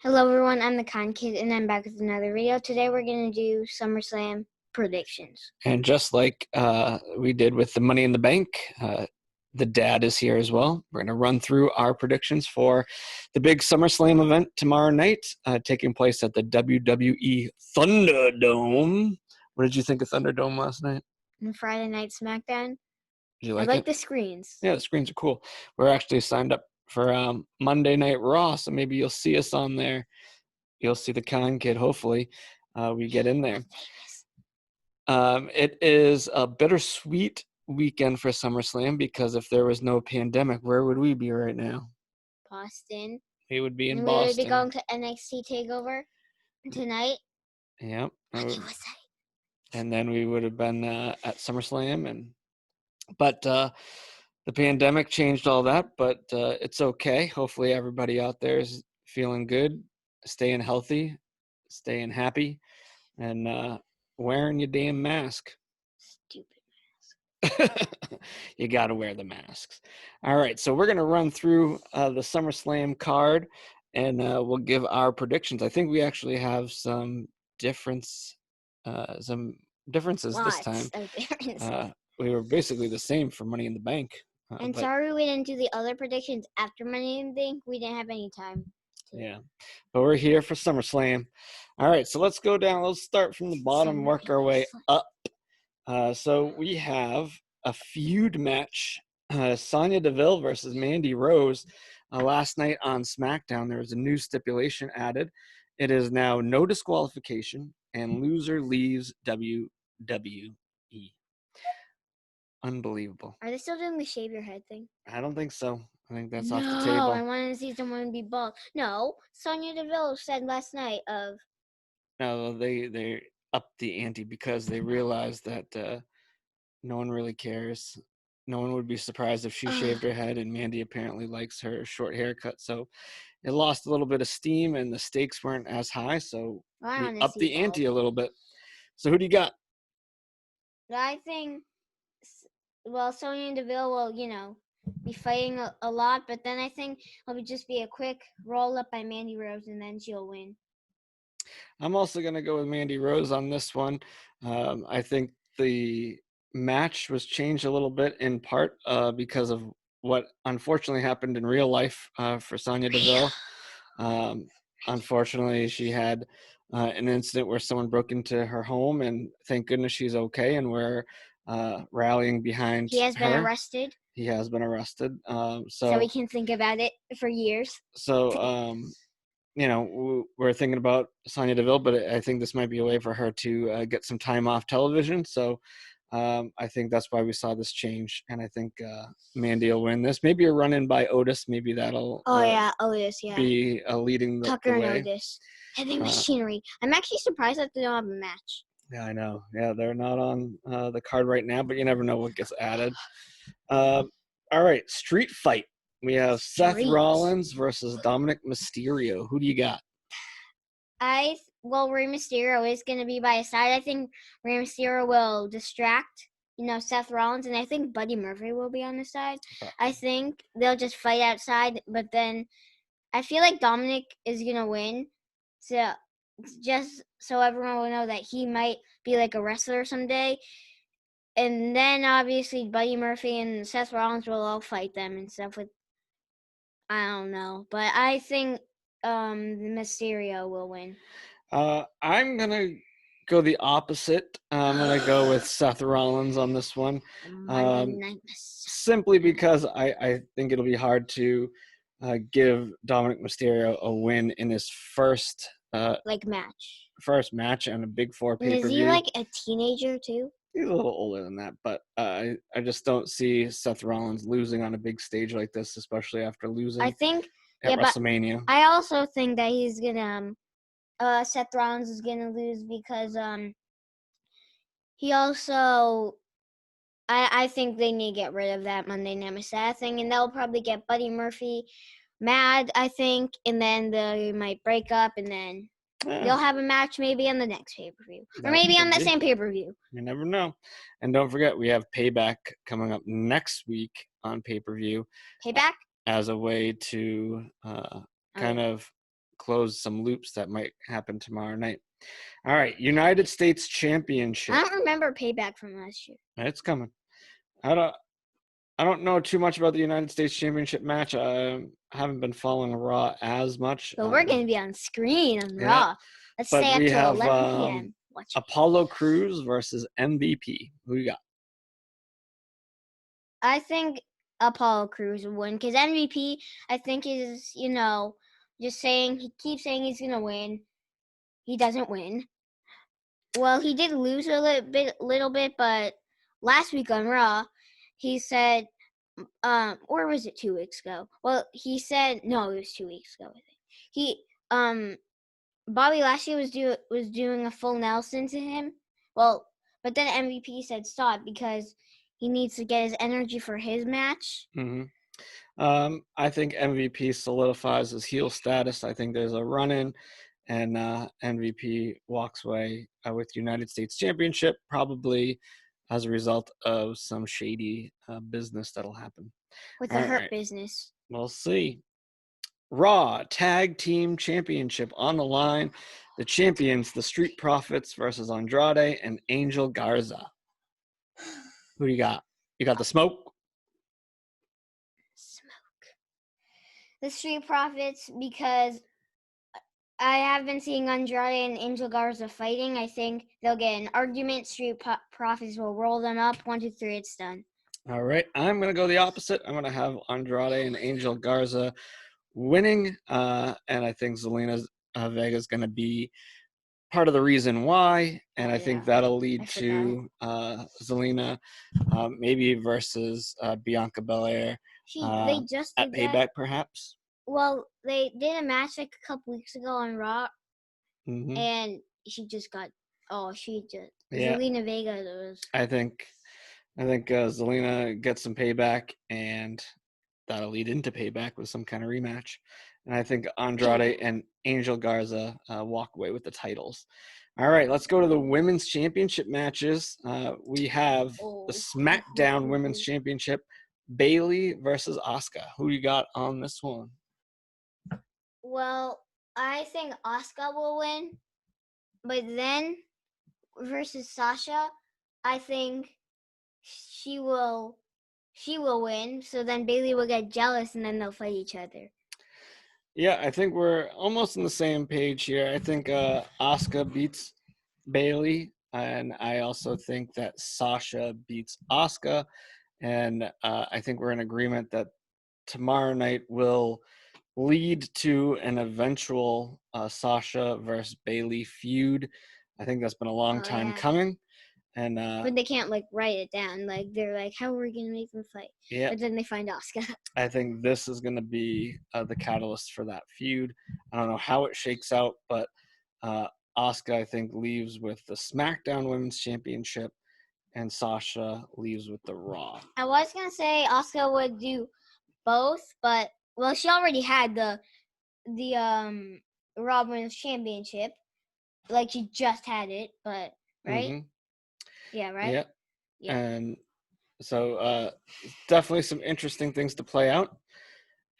Hello everyone, I'm the Con Kid and I'm back with another video. Today we're going to do SummerSlam predictions. And just like we did with the Money in the Bank, the dad is here as well. We're going to run through our predictions for the big SummerSlam event tomorrow night, taking place at the WWE Thunderdome. What did you think of Thunderdome last night? And Friday Night SmackDown. Did you I like like it? the screens. Yeah, the screens are cool. We're actually signed up for Monday Night Raw, so maybe you'll see us on there. You'll see the Con Kid, hopefully. We get in there. It is a bittersweet weekend for SummerSlam because if there was no pandemic, where would we be right now? Boston. We would be in and Boston. We would be going to NXT TakeOver tonight. Yep. Okay, what's that? And then we would have been at SummerSlam. But the pandemic changed all that, but it's okay. Hopefully everybody out there is feeling good, staying healthy, staying happy, and wearing your damn mask. Stupid. You got to wear the masks. All right, so we're going to run through the SummerSlam card, and we'll give our predictions. I think we actually have some differences this time. We were basically the same for Money in the Bank. And sorry we didn't do the other predictions after Money in the Bank. We didn't have any time. Yeah, but we're here for SummerSlam. All right, so let's go down. Let's start from the bottom, work our way up. So we have a feud match, Sonya Deville versus Mandy Rose. Last night on SmackDown, there was a new stipulation added. It is now no disqualification, and loser leaves WWE. Unbelievable. Are they still doing the shave your head thing? I don't think so. I think that's off the table. No, I wanted to see someone be bald. No, Sonya Deville said last night of... No, they upped the ante because they realized that no one really cares. No one would be surprised if she shaved her head, and Mandy apparently likes her short haircut. So it lost a little bit of steam, and the stakes weren't as high. So we upped the ante a little bit. So who do you got? I think, well, Sonya Deville will, be fighting a lot, but then I think it'll just be a quick roll up by Mandy Rose, and then she'll win. I'm also going to go with Mandy Rose on this one. I think the match was changed a little bit in part because of what unfortunately happened in real life for Sonya Deville. Unfortunately, she had an incident where someone broke into her home, and thank goodness she's okay, and we're rallying behind her. He has been arrested. He has been arrested. So we can think about it for years. So, we're thinking about Sonya Deville, but I think this might be a way for her to get some time off television. So I think that's why we saw this change, and I think Mandy will win this. Maybe a run-in by Otis. Maybe that'll Otis, be leading the Tucker way. and Otis. Heavy machinery. I'm actually surprised that they don't have a match. Yeah, I know. Yeah, they're not on the card right now, but you never know what gets added. All right, street fight. We have Seth Rollins versus Dominic Mysterio. Who do you got? Rey Mysterio is going to be by his side. I think Rey Mysterio will distract, Seth Rollins, and I think Buddy Murphy will be on the side. I think they'll just fight outside, but then I feel like Dominic is going to win. So just so everyone will know that he might be like a wrestler someday. And then obviously Buddy Murphy and Seth Rollins will all fight them and stuff with, I don't know, but I think Mysterio will win. I'm gonna go the opposite. I'm gonna go with Seth Rollins on this one, simply because I think it'll be hard to give Dominic Mysterio a win in his first match on a Big Four pay-per-view. Is he like a teenager too? He's a little older than that, but I just don't see Seth Rollins losing on a big stage like this, especially after losing at WrestleMania. But I also think that he's gonna Seth Rollins is gonna lose because he also I think they need to get rid of that Monday Night Messiah thing, and they'll probably get Buddy Murphy mad, I think, and then they might break up, and then they'll have a match maybe on the next pay-per-view. Or maybe on the same pay-per-view. You never know. And don't forget, we have Payback coming up next week on pay-per-view. Payback? As a way to kind of close some loops that might happen tomorrow night. All right, United States Championship. I don't remember Payback from last year. It's coming. I don't know too much about the United States Championship match. I haven't been following Raw as much. But we're going to be on screen on yeah. Raw. Let's But stay up we till have 11 p.m. Watch Apollo Crews versus MVP. Who you got? I think Apollo Crews will win because MVP, I think, is, just saying, he keeps saying he's going to win. He doesn't win. Well, he did lose a little bit, but last week on Raw, he said, or was it 2 weeks ago? Well, he said, no, it was 2 weeks ago, I think. He, Bobby Lashley was doing a full Nelson to him. Well, but then MVP said stop because he needs to get his energy for his match. Mm-hmm. I think MVP solidifies his heel status. I think there's a run-in, and MVP walks away with United States Championship, probably as a result of some shady business that'll happen. With the Hurt Business. We'll see. Raw Tag Team Championship on the line. The champions, the Street Profits versus Andrade and Angel Garza. Who you got? You got the Smoke? The Street Profits, because I have been seeing Andrade and Angel Garza fighting. I think they'll get an argument. Street Profits will roll them up. 1, 2, 3, it's done. All right. I'm going to go the opposite. I'm going to have Andrade and Angel Garza winning. And I think Zelina Vega is going to be part of the reason why. And I think that'll lead to Zelina maybe versus Bianca Belair. They just at Payback, perhaps. Well, they did a match like a couple weeks ago on Raw, and she just got. Zelina Vega was. I think Zelina gets some payback, and that'll lead into Payback with some kind of rematch. And I think Andrade and Angel Garza walk away with the titles. All right, let's go to the Women's Championship matches. We have the SmackDown Women's Championship, Bayley versus Asuka. Who you got on this one? Well, I think Asuka will win, but then versus Sasha, I think she will win. So then Bayley will get jealous, and then they'll fight each other. Yeah, I think we're almost on the same page here. I think Asuka beats Bayley, and I also think that Sasha beats Asuka, and I think we're in agreement that tomorrow night will lead to an eventual Sasha versus Bayley feud. I think that's been a long time coming. And but they can't write it down. They're like, how are we gonna make them fight? Yeah. But then they find Asuka. I think this is gonna be the catalyst for that feud. I don't know how it shakes out, but Asuka, I think, leaves with the SmackDown Women's Championship, and Sasha leaves with the Raw. I was gonna say Asuka would do both, but she already had the Raw Women's Championship. She just had it, but right? Mm-hmm. Yeah, right? Yep. Yeah. And so definitely some interesting things to play out.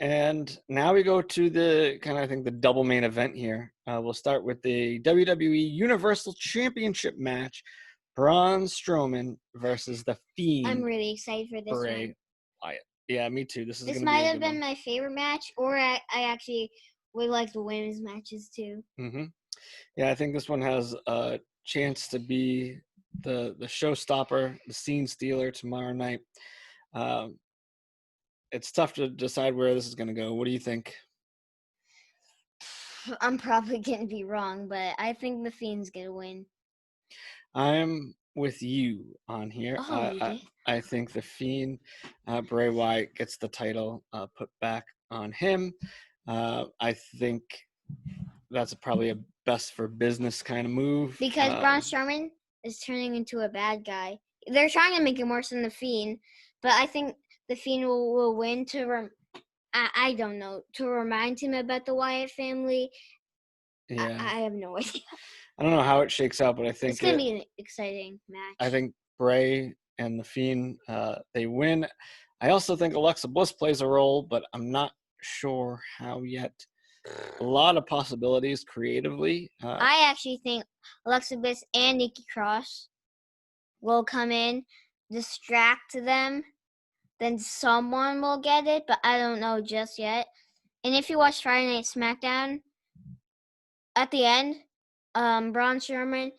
And now we go to the I think the double main event here. We'll start with the WWE Universal Championship match. Braun Strowman versus The Fiend. I'm really excited for this one. Wyatt. Yeah, me too. This might have been my favorite match, or I actually would like the women's matches too. Mm-hmm. Yeah, I think this one has a chance to be the showstopper, the scene stealer tomorrow night. It's tough to decide where this is going to go. What do you think? I'm probably going to be wrong, but I think The Fiend's going to win. I'm with you on here. I think The Fiend, Bray Wyatt, gets the title put back on him. I think that's probably a best for business kind of move. Because Braun Strowman is turning into a bad guy. They're trying to make him worse than The Fiend, but I think The Fiend will win I don't know, to remind him about the Wyatt family. Yeah. I have no idea. I don't know how it shakes out, but I think it's going to be an exciting match. I think Bray and The Fiend, they win. I also think Alexa Bliss plays a role, but I'm not sure how yet. a lot of possibilities creatively. I actually think Alexa Bliss and Nikki Cross will come in, distract them, then someone will get it, but I don't know just yet. And if you watch Friday Night SmackDown, at the end, Braun Strowman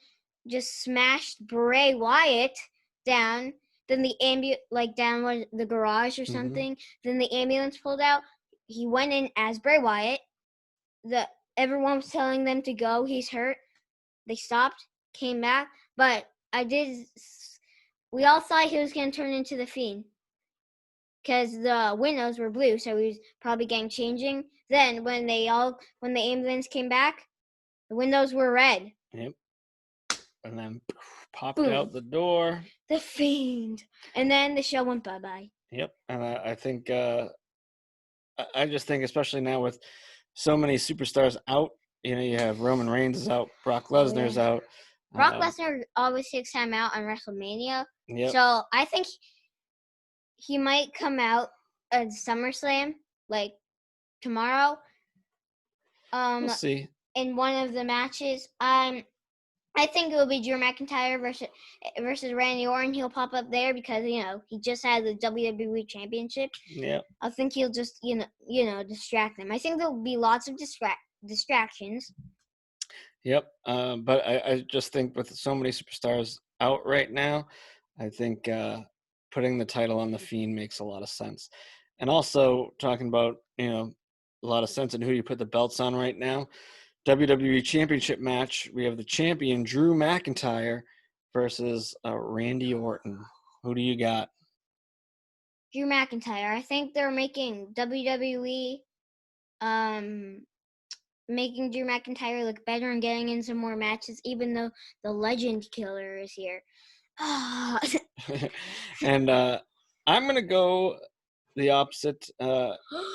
just smashed Bray Wyatt down. Then the down the garage or something. Then the ambulance pulled out. He went in as Bray Wyatt. Everyone was telling them to go. He's hurt. They stopped, came back, but we all thought he was going to turn into the Fiend because the windows were blue, so he was probably getting changing. Then when the ambulance came back, the windows were red. Yep. And then popped out the door. The Fiend. And then the show went bye-bye. Yep. And I think, I just think, especially now with so many superstars out, you have Roman Reigns is out, Brock Lesnar's out. Brock Lesnar always takes time out on WrestleMania. Yep. So I think he might come out at SummerSlam, like tomorrow. We'll see. In one of the matches. I think it will be Drew McIntyre versus Randy Orton. He'll pop up there because he just had the WWE Championship. Yeah. I think he'll just distract them. I think there will be lots of distractions. Yep. But I just think with so many superstars out right now, I think putting the title on the Fiend makes a lot of sense. And also talking about a lot of sense in who you put the belts on right now. WWE Championship match, we have the champion Drew McIntyre versus Randy Orton. Who do you got? Drew McIntyre. I think they're making WWE making Drew McIntyre look better and getting in some more matches, even though the Legend Killer is here. And I'm going to go the opposite.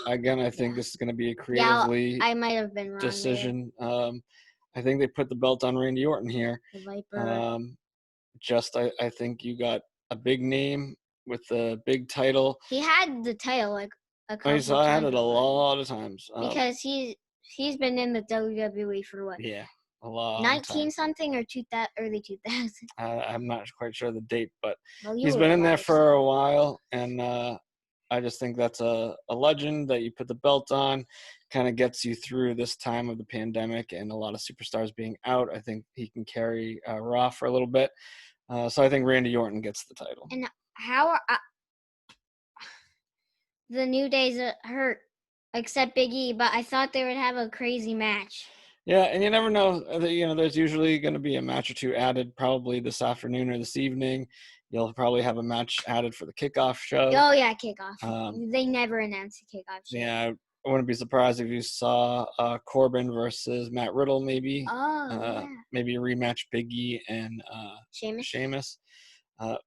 Again, I think this is going to be a creatively I might have been wrong decision. I think they put the belt on Randy Orton here. The Viper. I think you got a big name with the big title. He had the title like a couple times. I had it a lot of times. Because he's been in the WWE for what? Yeah, a lot. 19 something or early 2000. I'm not quite sure the date, but he's been in there for a while, and I just think that's a legend that you put the belt on. Kind of gets you through this time of the pandemic and a lot of superstars being out. I think he can carry Raw for a little bit. So I think Randy Orton gets the title. And how are the New Day's hurt, except Big E, but I thought they would have a crazy match. Yeah, and you never know. There's usually going to be a match or two added probably this afternoon or this evening. You'll probably have a match added for the kickoff show. Oh, yeah, kickoff. They never announce a kickoff show. Yeah, I wouldn't be surprised if you saw Corbin versus Matt Riddle maybe. Yeah. Maybe a rematch Big E and Sheamus.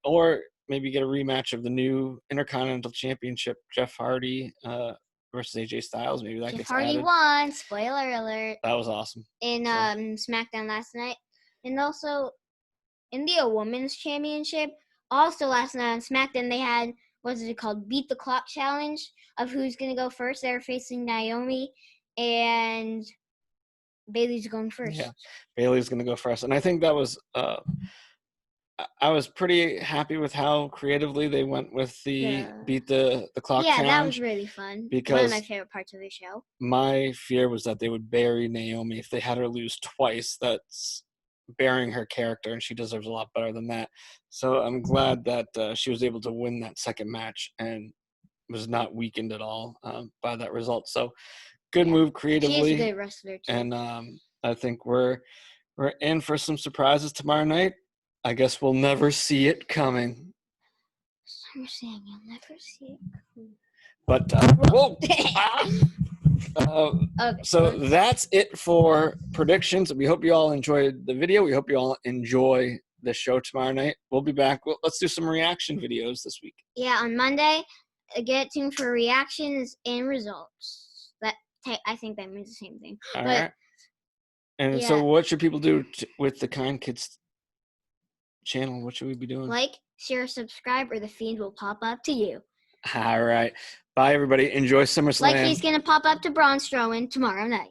Or maybe get a rematch of the new Intercontinental Championship, Jeff Hardy versus AJ Styles. Maybe that gets added. Jeff Hardy won. Spoiler alert. That was awesome. In SmackDown last night. And also in the Women's Championship, also last night on SmackDown, they had, what's it called, Beat the Clock Challenge of who's going to go first. They're facing Naomi, and Bayley's going first. Yeah, Bayley's going to go first. And I think that was I was pretty happy with how creatively they went with the Beat the Clock challenge. Yeah, that was really fun. Because one of my favorite parts of the show. My fear was that they would bury Naomi. If they had her lose twice, that's burying her character, and she deserves a lot better than that. So I'm glad that she was able to win that second match and was not weakened at all by that result. So good move creatively. She's a good wrestler too. And I think we're in for some surprises tomorrow night. I guess we'll never see it coming. I'm saying you'll never see it coming. But whoa. So that's it for predictions. We hope you all enjoyed the video. We hope you all enjoy the show tomorrow night. We'll be back. Let's do some reaction videos this week. Yeah, on Monday, get tuned for reactions and results. I think that means the same thing. All right. And so what should people do with the Kind Kids channel? What should we be doing? Like, share, subscribe, or the Fiend will pop up to you. All right. Bye, everybody. Enjoy SummerSlam. Like he's going to pop up to Braun Strowman tomorrow night.